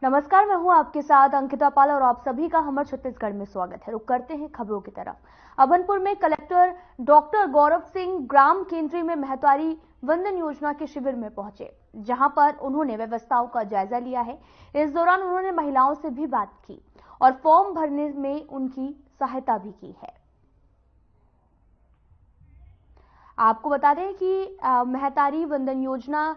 नमस्कार, मैं हूं आपके साथ अंकिता पाल और आप सभी का हमर छत्तीसगढ़ में स्वागत है। रुक करते हैं खबरों की तरफ। अभनपुर में कलेक्टर डॉक्टर गौरव सिंह ग्राम केंद्रीय में महतारी वंदन योजना के शिविर में पहुंचे, जहां पर उन्होंने व्यवस्थाओं का जायजा लिया है। इस दौरान उन्होंने महिलाओं से भी बात की और फॉर्म भरने में उनकी सहायता भी की है। आपको बता दें कि महतारी वंदन योजना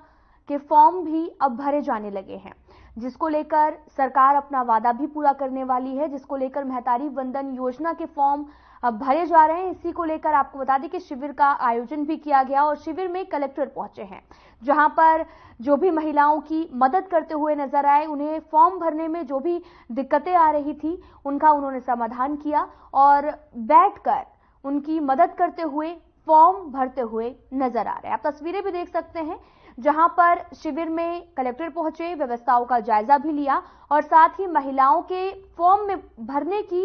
के फॉर्म भी अब भरे जाने लगे हैं, जिसको लेकर सरकार अपना वादा भी पूरा करने वाली है, जिसको लेकर महतारी वंदन योजना के फॉर्म अब भरे जा रहे हैं। इसी को लेकर आपको बता दें कि शिविर का आयोजन भी किया गया और शिविर में कलेक्टर पहुंचे हैं, जहां पर जो भी महिलाओं की मदद करते हुए नजर आए, उन्हें फॉर्म भरने में जो भी दिक्कतें आ रही थी उनका उन्होंने समाधान किया और बैठकर उनकी मदद करते हुए फॉर्म भरते हुए नजर आ रहे हैं। आप तस्वीरें भी देख सकते हैं, जहां पर शिविर में कलेक्टर पहुंचे, व्यवस्थाओं का जायजा भी लिया और साथ ही महिलाओं के फॉर्म में भरने की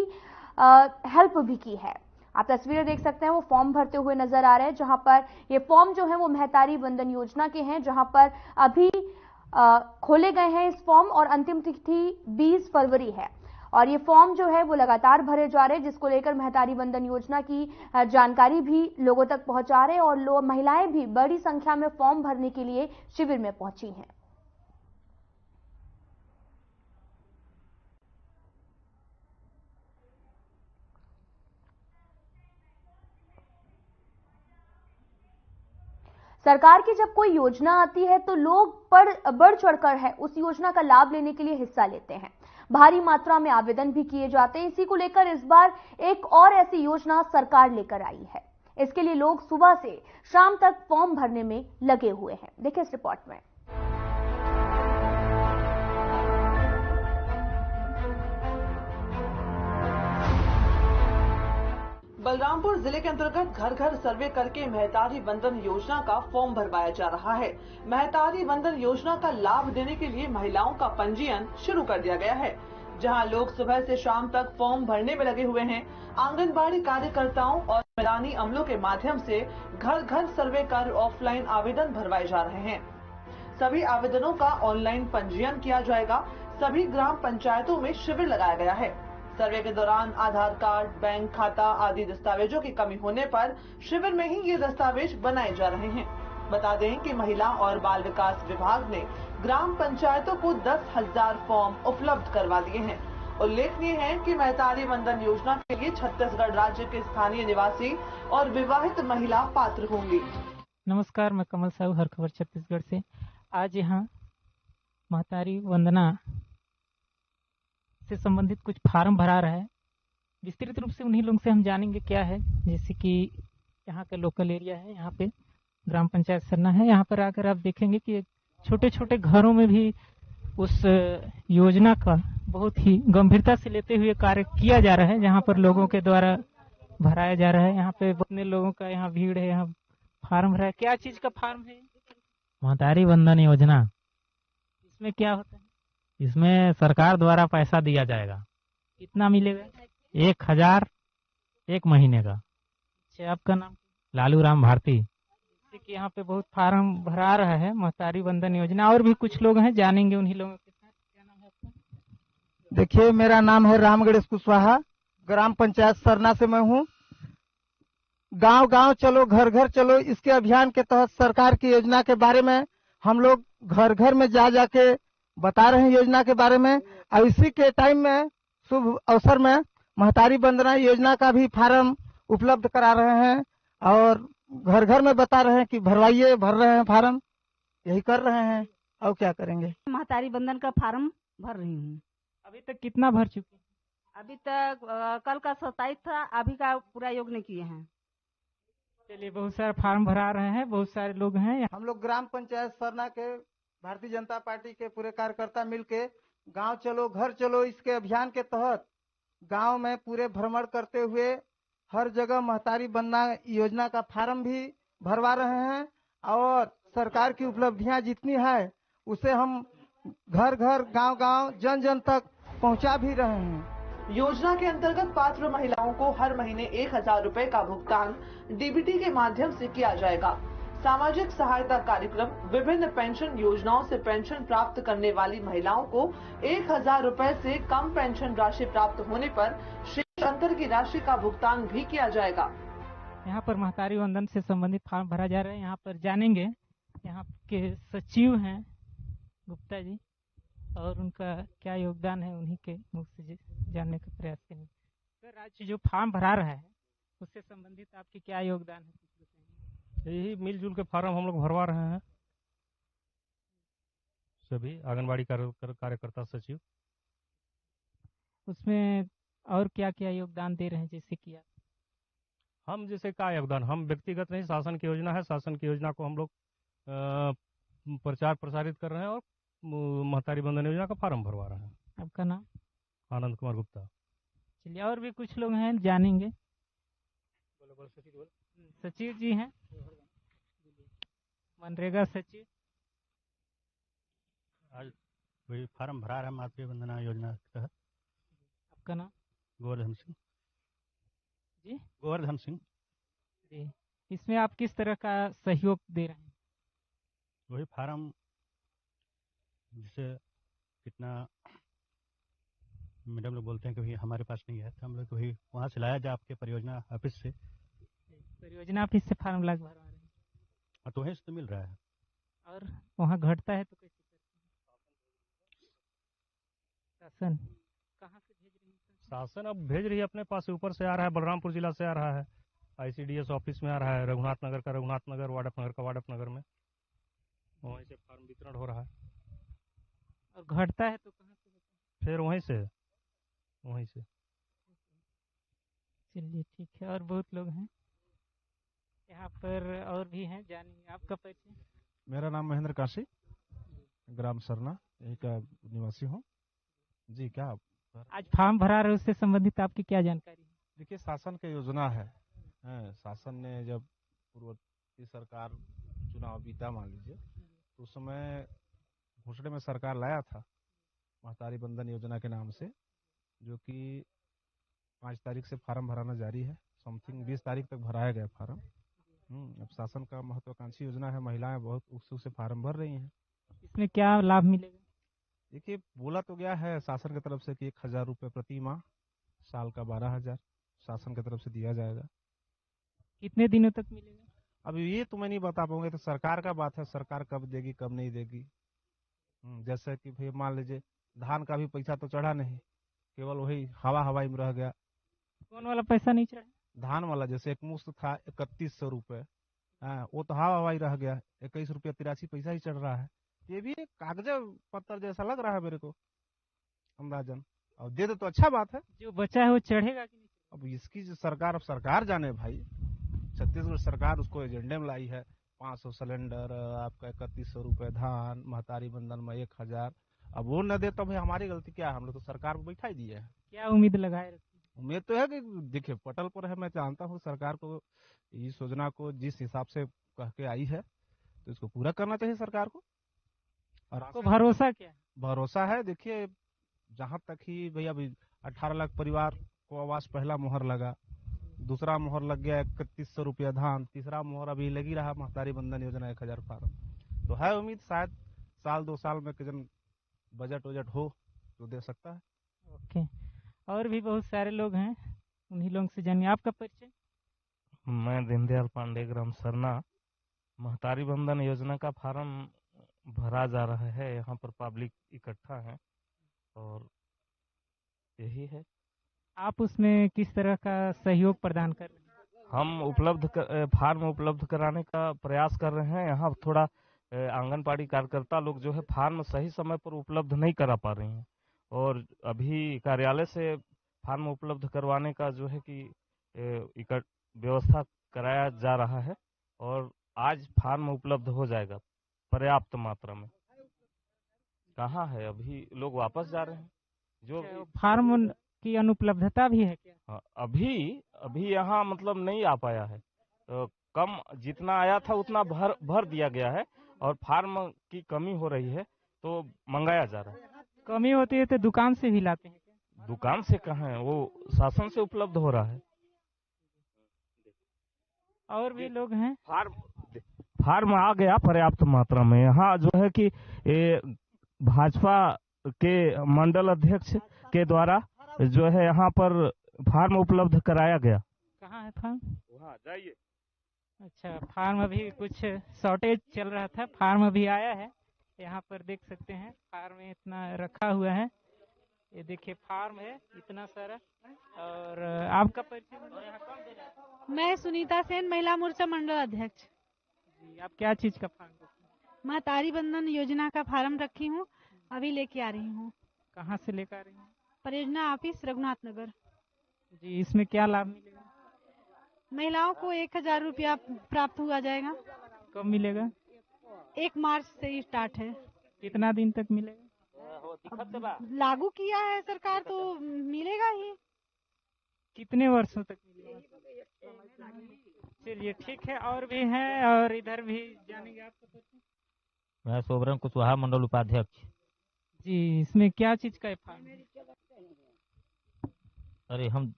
हेल्प भी की है। आप तस्वीरें देख सकते हैं, वो फॉर्म भरते हुए नजर आ रहे हैं, जहां पर ये फॉर्म जो है वो महतारी वंदन योजना के हैं, जहां पर अभी खोले गए हैं इस फॉर्म और अंतिम तिथि 20 फरवरी है और ये फॉर्म जो है वो लगातार भरे जा रहे हैं, जिसको लेकर महतारी वंदन योजना की जानकारी भी लोगों तक पहुंचा रहे हैं और महिलाएं भी बड़ी संख्या में फॉर्म भरने के लिए शिविर में पहुंची हैं। सरकार की जब कोई योजना आती है तो लोग बढ़ चढ़कर है उस योजना का लाभ लेने के लिए हिस्सा लेते हैं। भारी मात्रा में आवेदन भी किए जाते हैं। इसी को लेकर इस बार एक और ऐसी योजना सरकार लेकर आई है। इसके लिए लोग सुबह से शाम तक फॉर्म भरने में लगे हुए हैं। देखिए इस रिपोर्ट में। बलरामपुर जिले के अंतर्गत घर घर सर्वे करके महतारी वंदन योजना का फॉर्म भरवाया जा रहा है। महतारी वंदन योजना का लाभ देने के लिए महिलाओं का पंजीयन शुरू कर दिया गया है, जहां लोग सुबह से शाम तक फॉर्म भरने में लगे हुए हैं। आंगनबाड़ी कार्यकर्ताओं और मैदानी अमलों के माध्यम से घर घर सर्वे कर ऑफलाइन आवेदन भरवाए जा रहे हैं। सभी आवेदनों का ऑनलाइन पंजीयन किया जाएगा। सभी ग्राम पंचायतों में शिविर लगाया गया है। सर्वे के दौरान आधार कार्ड, बैंक खाता आदि दस्तावेजों की कमी होने पर शिविर में ही ये दस्तावेज बनाए जा रहे हैं। बता दें कि महिला और बाल विकास विभाग ने ग्राम पंचायतों को 10,000 फॉर्म उपलब्ध करवा दिए हैं। उल्लेखनीय है कि महतारी वंदन योजना के लिए छत्तीसगढ़ राज्य के स्थानीय निवासी और विवाहित महिला पात्र होंगी। नमस्कार, मैं कमल साहू, हर खबर छत्तीसगढ़ से। आज यहाँ महतारी वंदना से संबंधित कुछ फार्म भरा रहा है। विस्तृत रूप से उन्हीं लोगों से हम जानेंगे क्या है। जैसे कि यहाँ का लोकल एरिया है, यहाँ पे ग्राम पंचायत सरना है। यहाँ पर आकर आप देखेंगे कि छोटे छोटे घरों में भी उस योजना का बहुत ही गंभीरता से लेते हुए कार्य किया जा रहा है, जहाँ पर लोगों के द्वारा भराया जा रहा है। यहाँ पे कितने लोगों का यहाँ भीड़ है, यहाँ फार्म भरा है। क्या चीज का फार्म है? महतारी वंदन योजना। इसमें क्या होता है? इसमें सरकार द्वारा पैसा दिया जाएगा। कितना मिलेगा? 1,000 एक महीने का। अच्छा, आपका नाम? लालू राम भारती। जैसे कि यहाँ पे बहुत फार्म भरा रहा है महतारी वंदन योजना, और भी कुछ लोग हैं, जानेंगे उन्हीं लोगों के साथ। क्या नाम है आपका? देखिए, मेरा नाम है राम गणेश कुशवाहा, ग्राम पंचायत सरना से मैं हूँ। गांव गांव चलो, घर घर चलो, इसके अभियान के तहत सरकार की योजना के बारे में हम लोग घर घर में जा जाके बता रहे हैं योजना के बारे में। और इसी के टाइम में शुभ अवसर में महतारी वंदना योजना का भी फार्म उपलब्ध करा रहे हैं और घर घर में बता रहे हैं कि भरवाइए, भर रहे हैं फार्म, यही कर रहे हैं। और क्या करेंगे? महतारी वंदन का फार्म भर रही हूँ। अभी तक कितना भर चुके? अभी तक कल का 27 था, अभी का पूरा योग नहीं किए हैं। चलिए, बहुत सारे फार्म भरा रहे हैं, बहुत सारे लोग हैं। हम लोग ग्राम पंचायत सरना के भारतीय जनता पार्टी के पूरे कार्यकर्ता मिलके गांव चलो घर चलो इसके अभियान के तहत गांव में पूरे भ्रमण करते हुए हर जगह महतारी वंदना योजना का फार्म भी भरवा रहे हैं और सरकार की उपलब्धियां जितनी है उसे हम घर घर गांव गांव जन जन तक पहुंचा भी रहे हैं। योजना के अंतर्गत पात्र महिलाओं को हर महीने 1,000 रुपए का भुगतान डीबीटी के माध्यम से किया जाएगा। सामाजिक सहायता कार्यक्रम, विभिन्न पेंशन योजनाओं से पेंशन प्राप्त करने वाली महिलाओं को 1000 रुपए से कम पेंशन राशि प्राप्त होने पर शेष अंतर की राशि का भुगतान भी किया जाएगा। यहाँ पर महतारी वंदन से संबंधित फॉर्म भरा जा रहा है। यहाँ पर जानेंगे, यहाँ के सचिव हैं गुप्ता जी, और उनका क्या योगदान है उन्हीं के मुख से जानने का प्रयास करेंगे। सर, आज जो फॉर्म भरा रहा है उससे संबंधित आपके क्या योगदान है, कुछ बताएंगे? यही मिलजुल के फार्म हम लोग भरवा रहे हैं, सभी आंगनबाड़ी कार्यकर्ता सचिव। उसमें और क्या क्या योगदान दे रहे हैं, जैसे कि हम जैसे का योगदान, हम व्यक्तिगत नहीं, शासन की योजना है, शासन की योजना को हम लोग प्रचार प्रसारित कर रहे हैं और महतारी बंधन योजना का फार्म भरवा रहे हैं। आपका नाम? आनंद कुमार गुप्ता। चलिए, और भी कुछ लोग हैं, जानेंगे। सचिव जी हैं, मनरेगा सचिव। आज वही फार्म भरा रहा है मातृ वंदना योजना के तहत। आपका नाम? गोवर्धन सिंह जी। गोवर्धन सिंह जी। इसमें आप किस तरह का सहयोग दे रहे हैं? वही फार्म जिसे कितना मैडम लोग बोलते हैं कि हमारे पास नहीं है, तो हम लोग वही वहाँ से लाया जाए आपके परियोजना ऑफिस से। परियोजना ऑफिस से फार्म भरवा रहे हैं? और तो वहीं से तो मिल रहा है। और वहाँ घटता है तो कैसे करते हैं? शासन कहाँ से भेज रही है? शासन अब भेज रही है अपने पास से, ऊपर से आ रहा है, बलरामपुर जिला से आ रहा है, ICDS ऑफिस में आ रहा है, रघुनाथ नगर का रघुनाथ नगर, वाडफ नगर का वाडफ नगर में, वहीं से फार्म वितरण हो रहा है। और घटता है तो कहाँ से? फिर वहीं से। चलिए, ठीक है। और बहुत लोग हैं यहाँ पर, और भी हैं, जानेंगे। आपका परिचय? मेरा नाम महेंद्र काशी, ग्राम सरना, यही का निवासी हूँ जी। क्या आज फॉर्म भरा रहे, उससे संबंधित आपकी क्या जानकारी है? देखिए, शासन की योजना है। शासन ने जब पूर्ववर्ती सरकार चुनाव बीता, मान लीजिए, तो उस समय घोषणे में सरकार लाया था महतारी बंधन योजना के नाम से, जो कि 5 तारीख से फार्म भराना जारी है। समथिंग 20 तारीख तक भराया गया फार्म। अब शासन का महत्वाकांक्षी योजना है, महिलाएं बहुत उत्सुक से फार्म भर रही हैं। इसमें क्या लाभ मिलेगा? देखिए, बोला तो गया है शासन की तरफ से कि 1000 रुपये प्रति माह, साल का 12,000 शासन की तरफ से दिया जाएगा। कितने दिनों तक मिलेगा? अब ये तो मैं नहीं बता पाऊंगा, तो सरकार का बात है, सरकार कब देगी कब नहीं देगी। जैसे कि भाई मान लीजिए, धान का भी पैसा तो चढ़ा नहीं, केवल वही हवाई में रह गया। कौन वाला पैसा नहीं चढ़ा? धान वाला, जैसे एक मुश्त था 3100 रुपये, वो तो हवाई रह गया। 21 रुपया 83 पैसा ही चढ़ रहा है। ये भी एक कागज पत्थर जैसा लग रहा है मेरे को अंदाजन। और दे दे तो अच्छा बात है। जो बचा है वो चढ़ेगा कि नहीं? अब इसकी जो सरकार, अब सरकार जाने भाई। छत्तीसगढ़ सरकार उसको एजेंडे में लाई है। 500 सिलेंडर, आपका 3100 रुपये धान, महतारी बंधन में 1000। अब वो न दे तो भाई हमारी गलती क्या है? हम लोग तो सरकार को बैठा ही दिए हैं। क्या उम्मीद लगाए रखी? उम्मीद तो है कि देखिए, पटल पर है। मैं जानता हूँ सरकार को इस योजना को जिस हिसाब से कह के आई है, तो इसको पूरा करना चाहिए सरकार को। और आपको भरोसा क्या है? भरोसा है, देखिए, जहां तक ही भैया, अभी 18 लाख परिवार को आवास पहला मोहर लगा, दूसरा मोहर लग गया 3100 रुपया धान, तीसरा मोहर अभी लगी रहा महतारी बंधन योजना 1000 फार्म। तो है उम्मीद, शायद साल 2 साल में जन बजट हो तो दे सकता है। ओके। और भी बहुत सारे लोग हैं, उन्हीं लोगों से जानिए। आपका परिचय? मैं दीनदयाल पांडे, ग्राम सरना। महतारी बंधन योजना का फार्म भरा जा रहा है, यहाँ पर पब्लिक इकट्ठा है और यही है। आप उसमें किस तरह का सहयोग प्रदान कर रहे हैं? हम फार्म उपलब्ध कराने का प्रयास कर रहे हैं। यहाँ थोड़ा आंगनबाड़ी कार्यकर्ता लोग जो है फार्म सही समय पर उपलब्ध नहीं करा पा रही हैं, और अभी कार्यालय से फार्म उपलब्ध करवाने का जो है कि व्यवस्था कराया जा रहा है, और आज फार्म उपलब्ध हो जाएगा पर्याप्त मात्रा में। कहाँ है अभी लोग वापस जा रहे हैं। जो फार्म की अनुपलब्धता भी है क्या? हाँ, अभी यहाँ मतलब नहीं आ पाया है। तो कम जितना आया था उतना भर दिया गया है, और फार्म की कमी हो रही है तो मंगाया जा रहा है। कमी होती है तो दुकान से भी लाते हैं क्या? दुकान से कहाँ है, वो शासन से उपलब्ध हो रहा है। और भी लोग हैं। फार्म फार्म आ गया पर्याप्त मात्रा में। यहाँ जो है कि भाजपा के मंडल अध्यक्ष के द्वारा जो है यहाँ पर फार्म उपलब्ध कराया गया। कहाँ है फार्म? वहाँ जाइए। अच्छा, फार्म अभी कुछ शॉर्टेज चल रहा था, फार्म अभी आया है। यहाँ पर देख सकते हैं फार्म में इतना रखा हुआ है। ये देखिए फार्म है इतना सारा। और आपका परिचय? मैं सुनीता सेन, महिला मोर्चा मंडल अध्यक्ष। जी, आप क्या चीज का फार्म? महतारी बंधन योजना का फार्म रखी हूँ, अभी लेके आ रही हूँ। कहाँ से लेकर आ रही हैं? परियोजना ऑफिस रघुनाथ नगर। जी, इसमें क्या लाभ मिलेगा? महिलाओं को 1000 रुपया प्राप्त हुआ जाएगा। कब मिलेगा? 1 मार्च से ही स्टार्ट है। कितना दिन तक मिलेगा? लागू किया है सरकार तो मिलेगा ही। कितने वर्षों तक मिलेगा? चलिए ठीक है, और भी हैं और इधर भी जानेंगे। आपको मैं सोबरन कुशवाहा मंडल उपाध्यक्ष। जी, इसमें क्या चीज का फार्म? अरे हम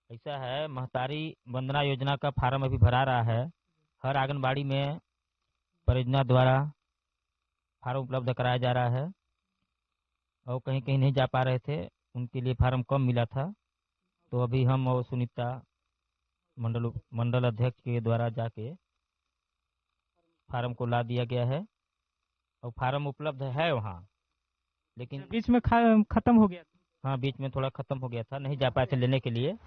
ऐसा है, महतारी वंदना योजना का फार्म अभी भरा रहा है। हर आंगनबाड़ी में परियोजना द्वारा फार्म उपलब्ध कराया जा रहा है और कहीं कहीं नहीं जा पा रहे थे, उनके लिए फार्म कम मिला था, तो अभी हम और सुनीता मंडल अध्यक्ष के द्वारा जाके फार्म को ला दिया गया है और फार्म उपलब्ध है वहाँ, लेकिन बीच में खत्म हो गया था। हाँ, बीच में थोड़ा खत्म हो गया था, नहीं जा पाए थे लेने के लिए।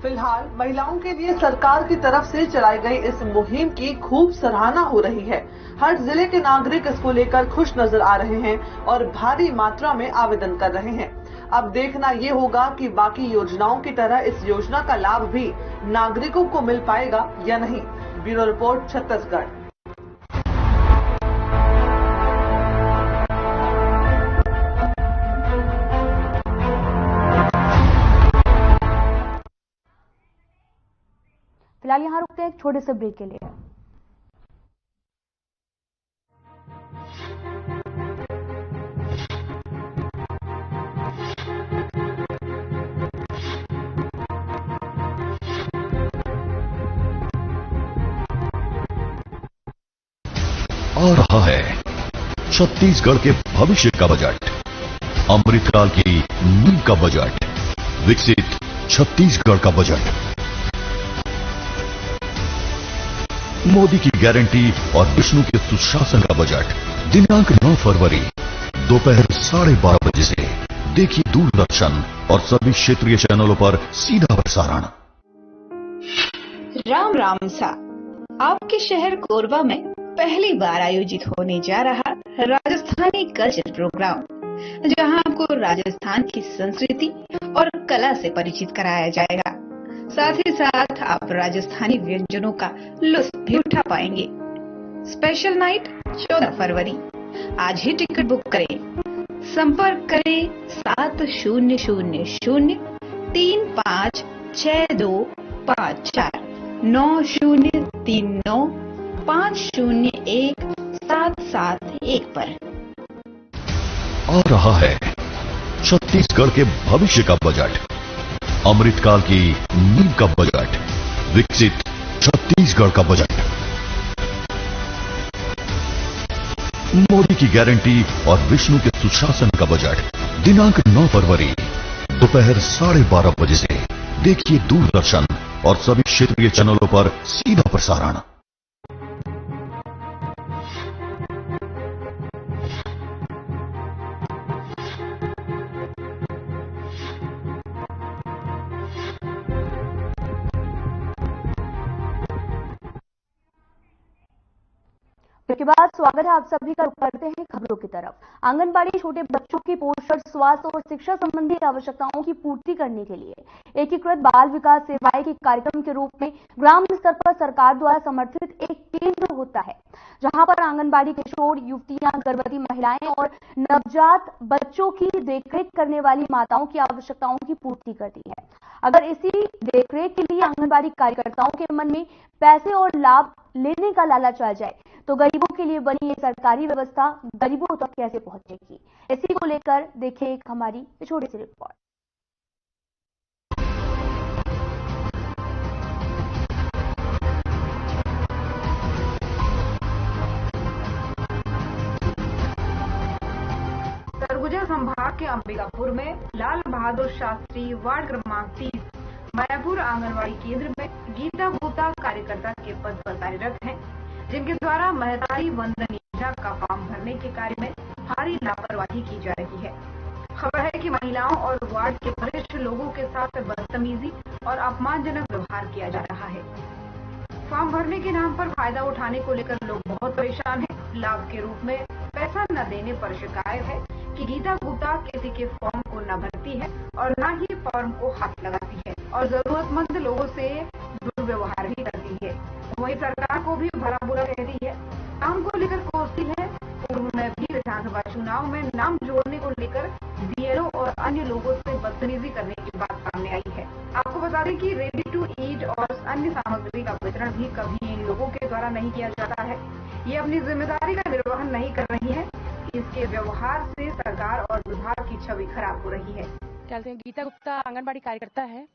फिलहाल महिलाओं के लिए सरकार की तरफ से चलाई गई इस मुहिम की खूब सराहना हो रही है। हर जिले के नागरिक इसको लेकर खुश नजर आ रहे हैं और भारी मात्रा में आवेदन कर रहे हैं। अब देखना ये होगा कि बाकी योजनाओं की तरह इस योजना का लाभ भी नागरिकों को मिल पाएगा या नहीं। Bureau report, Chhattisgarh. फिलहाल यहाँ रुकते हैं एक छोटे से ब्रेक के लिए। आ रहा है छत्तीसगढ़ के भविष्य का बजट, अमृतकाल की नींव का बजट, विकसित छत्तीसगढ़ का बजट। मोदी की गारंटी और विष्णु के सुशासन का बजट। दिनांक 9 फरवरी दोपहर 12:30 बजे से देखिए दूरदर्शन और सभी क्षेत्रीय चैनलों पर सीधा प्रसारण। राम राम सा, आपके शहर कोरबा में पहली बार आयोजित होने जा रहा राजस्थानी कल्चर प्रोग्राम, जहां आपको राजस्थान की संस्कृति और कला से परिचित कराया जाएगा। साथ ही साथ आप राजस्थानी व्यंजनों का लुत्फ भी उठा पाएंगे। स्पेशल नाइट 14 फरवरी। आज ही टिकट बुक करें। संपर्क करें 7000356254 9039501771 पर। आ रहा है छत्तीसगढ़ के भविष्य का बजट, अमृतकाल की नींव का बजट, विकसित छत्तीसगढ़ का बजट। मोदी की गारंटी और विष्णु के सुशासन का बजट। दिनांक 9 फरवरी दोपहर 12:30 बजे से देखिए दूरदर्शन और सभी क्षेत्रीय चैनलों पर सीधा प्रसारण। के बाद स्वागत है आप सभी का। करते हैं खबरों की तरफ। आंगनबाड़ी छोटे बच्चों की पोषण, स्वास्थ्य और शिक्षा संबंधी आवश्यकताओं की पूर्ति करने के लिए एकीकृत बाल विकास सेवाएं के कार्यक्रम के रूप में ग्राम स्तर पर सरकार द्वारा समर्थित एक केंद्र होता है, जहां पर आंगनबाड़ी किशोर, युवतियां, गर्भवती महिलाएं और नवजात बच्चों की देखरेख करने वाली माताओं की आवश्यकताओं की पूर्ति करती है। अगर इसी देखरेख के लिए आंगनबाड़ी कार्यकर्ताओं के मन में पैसे और लाभ लेने का लालच आ जाए तो गरीबों के लिए बनी ये सरकारी व्यवस्था गरीबों तक कैसे पहुंचेगी? इसी को लेकर देखें एक हमारी छोटी सी रिपोर्ट। संभाग के अंबिकापुर में लाल बहादुर शास्त्री वार्ड क्रमांक 30 मायापुर आंगनबाड़ी केंद्र में गीता गुप्ता कार्यकर्ता के पद पर कार्यरत हैं, जिनके द्वारा महतारी वंदन योजना का फॉर्म भरने के कार्य में भारी लापरवाही की जा रही है। खबर है कि महिलाओं और वार्ड के वरिष्ठ लोगों के साथ बदतमीजी और अपमानजनक व्यवहार किया जा रहा है। फॉर्म भरने के नाम पर फायदा उठाने को लेकर लोग बहुत परेशान हैं। लाभ के रूप में पैसा न देने पर शिकायत है कि गीता गुप्ता किसी के फॉर्म को न भरती है और न ही फॉर्म को हाथ लगाती है और जरूरतमंद लोगों से दुर्व्यवहार भी करती है। वहीं सरकार को भी भला बुरा कहती है। काम को लेकर कोसती है। पूर्व में भी विधानसभा चुनाव में नाम जोड़ने को लेकर बीएलओ और अन्य लोगों से बदतमीजी करने की बात सामने आई है। आपको बता दें कि रेडी टू ईट और अन्य सामग्री का वितरण भी कभी इन लोगों के द्वारा नहीं किया जाता है। ये अपनी जिम्मेदारी का निर्वहन नहीं कर रही है। इसके व्यवहार से सरकार और विभाग की छवि खराब हो रही है। कहते हैं गीता गुप्ता आंगनबाड़ी कार्यकर्ता है,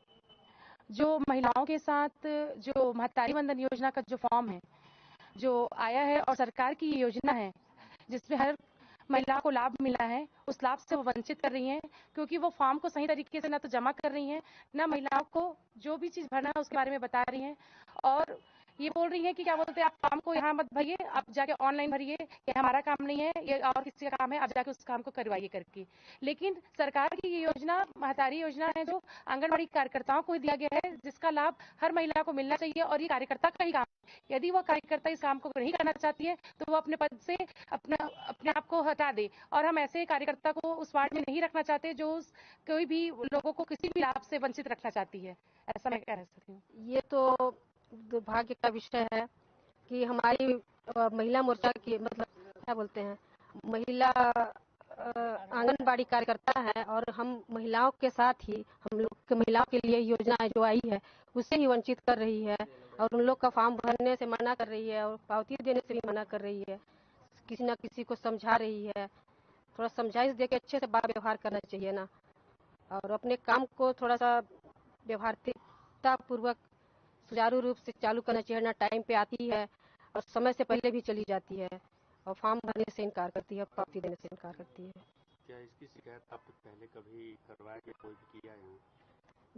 जो महिलाओं के साथ जो महतारी वंदन योजना का जो फॉर्म है जो आया है और सरकार की योजना है जिसमें हर महिला को लाभ मिला है, उस लाभ से वो वंचित कर रही हैं, क्योंकि वो फॉर्म को सही तरीके से ना तो जमा कर रही हैं, ना महिलाओं को जो भी चीज भरना है उसके बारे में बता रही हैं और ये बोल रही है कि क्या बोलते हैं, आप फॉर्म को यहाँ मत भरिए, आप जाके ऑनलाइन भरिए, ये हमारा काम नहीं है, ये और किसी का काम है, आप जाके उस काम को करवाइए करके। लेकिन सरकार की ये योजना महतारी योजना है जो आंगनबाड़ी कार्यकर्ताओं को दिया गया है, जिसका लाभ हर महिला को मिलना चाहिए और ये कार्यकर्ता का ही काम है। यदि वह कार्यकर्ता इस काम को नहीं करना चाहती है तो वो अपने पद से अपने आप को हटा दे और हम ऐसे कार्यकर्ता को उस वार्ड में नहीं रखना चाहते जो कोई भी लोगों को किसी भी लाभ से वंचित रखना चाहती है। ऐसा मैं कह सकती हूँ। ये तो दुर्भाग्य का विषय है कि हमारी महिला मोर्चा की मतलब क्या बोलते हैं, महिला आंगनबाड़ी कार्यकर्ता है और हम महिलाओं के साथ ही हम लोग के महिलाओं के लिए योजना जो आई है उससे ही वंचित कर रही है और उन लोग का फॉर्म भरने से मना कर रही है और पावती देने से भी मना कर रही है। किसी न किसी को समझा रही है। थोड़ा समझाइश दे के अच्छे से बात व्यवहार करना चाहिए ना, और अपने काम को थोड़ा सा व्यवहारिकता पूर्वक सुचारू रूप से चालू करना चाहिए। ना टाइम पे आती है और समय से पहले भी चली जाती है और फॉर्म भरने से इनकार करती है, पावती देने से इनकार करती है। क्या इसकी शिकायत आप पहले कभी करवाया कि कोई भी किया है?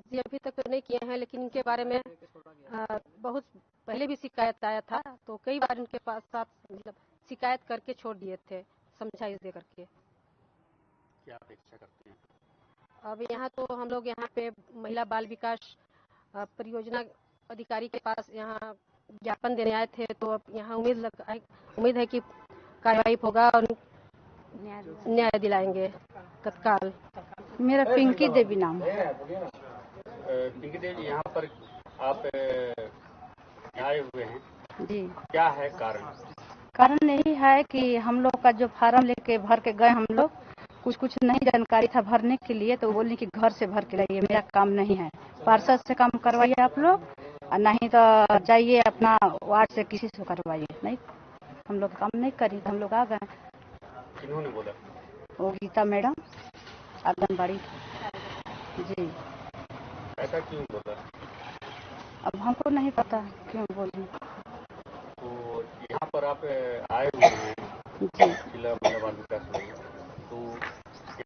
जी अभी तक तो नहीं किए हैं, लेकिन इनके बारे में बहुत पहले भी शिकायत आया था, तो कई बार इनके पास साथ मतलब शिकायत करके छोड़ दिए थे, समझाइश दे करके। क्या अपेक्षा करते हैं? अब यहाँ तो हम लोग यहाँ पे महिला बाल विकास परियोजना अधिकारी के पास यहाँ ज्ञापन देने आए थे, तो अब यहाँ उम्मीद है कि कार्रवाई होगा और न्याय दिलाएंगे तत्काल। मेरा पिंकी देवी नाम है। पिंकी देवी, यहाँ पर आप आए हुए हैं जी, क्या है कारण? कारण यही है कि हम लोग का जो फार्म लेके भर के गए, हम लोग कुछ नहीं जानकारी था भरने के लिए, तो बोलने कि घर से भर के लाइए, मेरा काम नहीं है, पार्षद से काम करवाइए आप लोग और नहीं तो जाइए अपना वार्ड से किसी से करवाइए। नहीं, हम लोग काम नहीं करी, हम लोग आ गए। किन्होंने बोला? वो गीता मैडम आंगनबाड़ी जी। ऐसा क्यों बोला? अब हमको नहीं पता क्यों बोली। तो यहाँ पर आप आए हुए हैं जिला महिला बाल विकास में, तो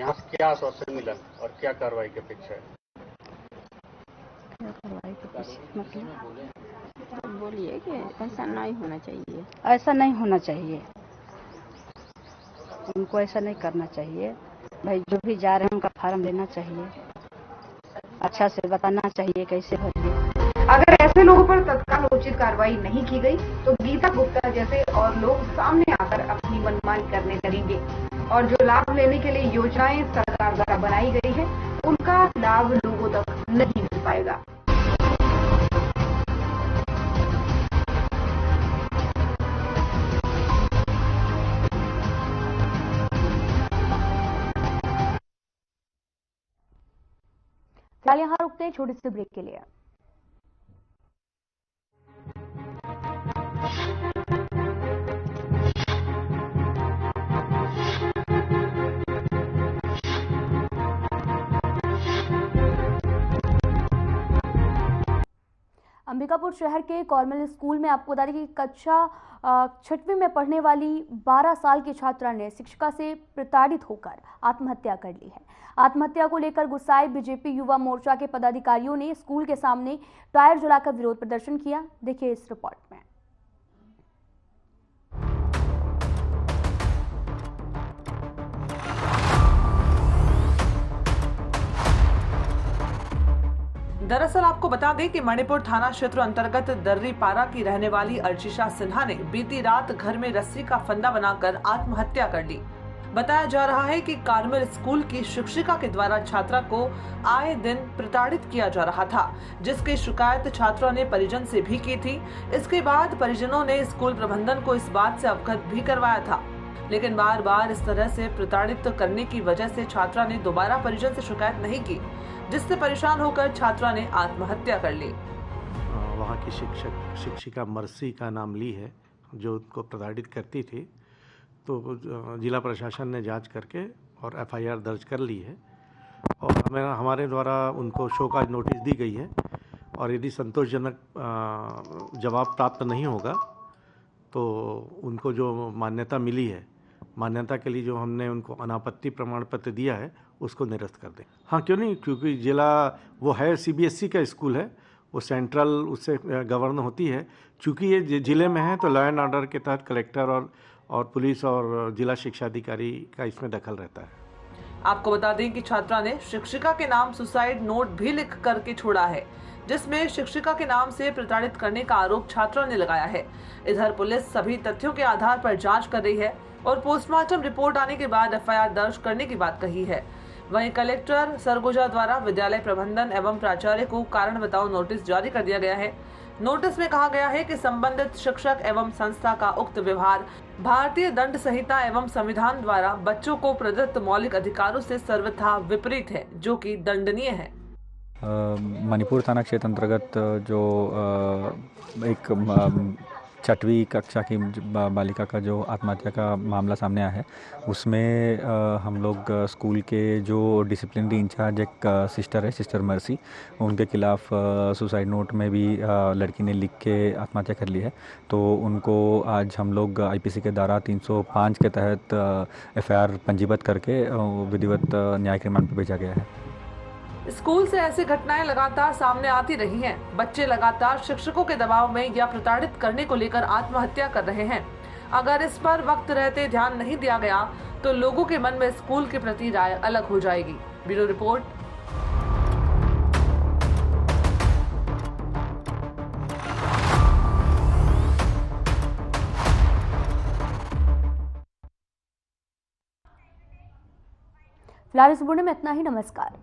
यहाँ से क्या आश्वासन मिला और क्या कार्रवाई की अपेक्षा है? कार्रवाई की मतलब बोलिए कि ऐसा नहीं होना चाहिए। ऐसा नहीं होना चाहिए, उनको ऐसा नहीं करना चाहिए भाई। जो भी जा रहे हैं उनका फार्म लेना चाहिए, अच्छा से बताना चाहिए कैसे भरिए। अगर ऐसे लोगों पर तत्काल उचित कार्रवाई नहीं की गई तो गीता गुप्ता जैसे और लोग सामने आकर अपनी मनमानी करने लगेंगे और जो लाभ लेने के लिए योजनाएं सरकार द्वारा बनाई गई है उनका लाभ लोगों तक नहीं मिल पाएगा। फिलहाल यहाँ रुकते हैं छोटे से ब्रेक के लिए। अंबिकापुर शहर के कॉर्मल स्कूल में आपको बता दें कि कक्षा 6वीं में पढ़ने वाली 12 साल की छात्रा ने शिक्षिका से प्रताड़ित होकर आत्महत्या कर ली है। आत्महत्या को लेकर गुस्साए बीजेपी युवा मोर्चा के पदाधिकारियों ने स्कूल के सामने टायर जलाकर विरोध प्रदर्शन किया। देखिए इस रिपोर्ट में। दरअसल आपको बता दें कि मणिपुर थाना क्षेत्र अंतर्गत दर्रीपारा की रहने वाली अर्चिशा सिन्हा ने बीती रात घर में रस्सी का फंदा बनाकर आत्महत्या कर ली। बताया जा रहा है कि कार्मेल स्कूल की शिक्षिका के द्वारा छात्रा को आए दिन प्रताड़ित किया जा रहा था, जिसकी शिकायत छात्रा ने परिजन से भी की थी। इसके बाद परिजनों ने स्कूल प्रबंधन को इस बात से अवगत भी करवाया था, लेकिन बार बार इस तरह से प्रताड़ित करने की वजह से छात्रा ने दोबारा परिजन से शिकायत नहीं की, जिससे परेशान होकर छात्रा ने आत्महत्या कर ली। वहाँ की शिक्षिका मर्सी का नाम ली है, जो उनको प्रताड़ित करती थी। तो जिला प्रशासन ने जांच करके और एफआईआर दर्ज कर ली है और हमारे द्वारा उनको शोकाज नोटिस दी गई है और यदि संतोषजनक जवाब प्राप्त नहीं होगा तो उनको जो मान्यता मिली है, मान्यता के लिए जो हमने उनको अनापत्ति प्रमाण पत्र दिया है उसको निरस्त कर दें। हाँ, क्यों नहीं, क्योंकि जिला वो है सीबीएसई का स्कूल है, वो सेंट्रल उससे गवर्न होती है। चूँकि ये जिले में है तो लॉ एंड ऑर्डर के तहत कलेक्टर और पुलिस और जिला शिक्षा अधिकारी का इसमें दखल रहता है। आपको बता दें कि छात्रा ने शिक्षिका के नाम सुसाइड नोट भी लिख करके छोड़ा है, जिसमें शिक्षिका के नाम से प्रताड़ित करने का आरोप छात्रा ने लगाया है। इधर पुलिस सभी तथ्यों के आधार पर जांच कर रही है और पोस्टमार्टम रिपोर्ट आने के बाद एफआईआर दर्ज करने की बात कही है। वहीं कलेक्टर सरगुजा द्वारा विद्यालय प्रबंधन एवं प्राचार्य को कारण बताओ नोटिस जारी कर दिया गया है। नोटिस में कहा गया है कि संबंधित शिक्षक एवं संस्था का उक्त व्यवहार भारतीय दंड संहिता एवं संविधान द्वारा बच्चों को प्रदत्त मौलिक अधिकारों से सर्वथा विपरीत है, जो कि दंडनीय है। मणिपुर थाना क्षेत्र अंतर्गत जो एक 6वीं कक्षा की बालिका का जो आत्महत्या का मामला सामने आया है, उसमें हम लोग स्कूल के जो डिसिप्लिनरी इंचार्ज एक सिस्टर है, सिस्टर मर्सी, उनके खिलाफ सुसाइड नोट में भी लड़की ने लिख के आत्महत्या कर ली है। तो उनको आज हम लोग आईपीसी के धारा 305 के तहत एफआईआर पंजीबद्ध करके विधिवत न्यायिक रिमांड पर भेजा गया है। स्कूल से ऐसी घटनाएं लगातार सामने आती रही हैं। बच्चे लगातार शिक्षकों के दबाव में या प्रताड़ित करने को लेकर आत्महत्या कर रहे हैं। अगर इस पर वक्त रहते ध्यान नहीं दिया गया तो लोगों के मन में स्कूल के प्रति राय अलग हो जाएगी। Bureau report. फिलहाल इस बुलेटिन में इतना ही। नमस्कार।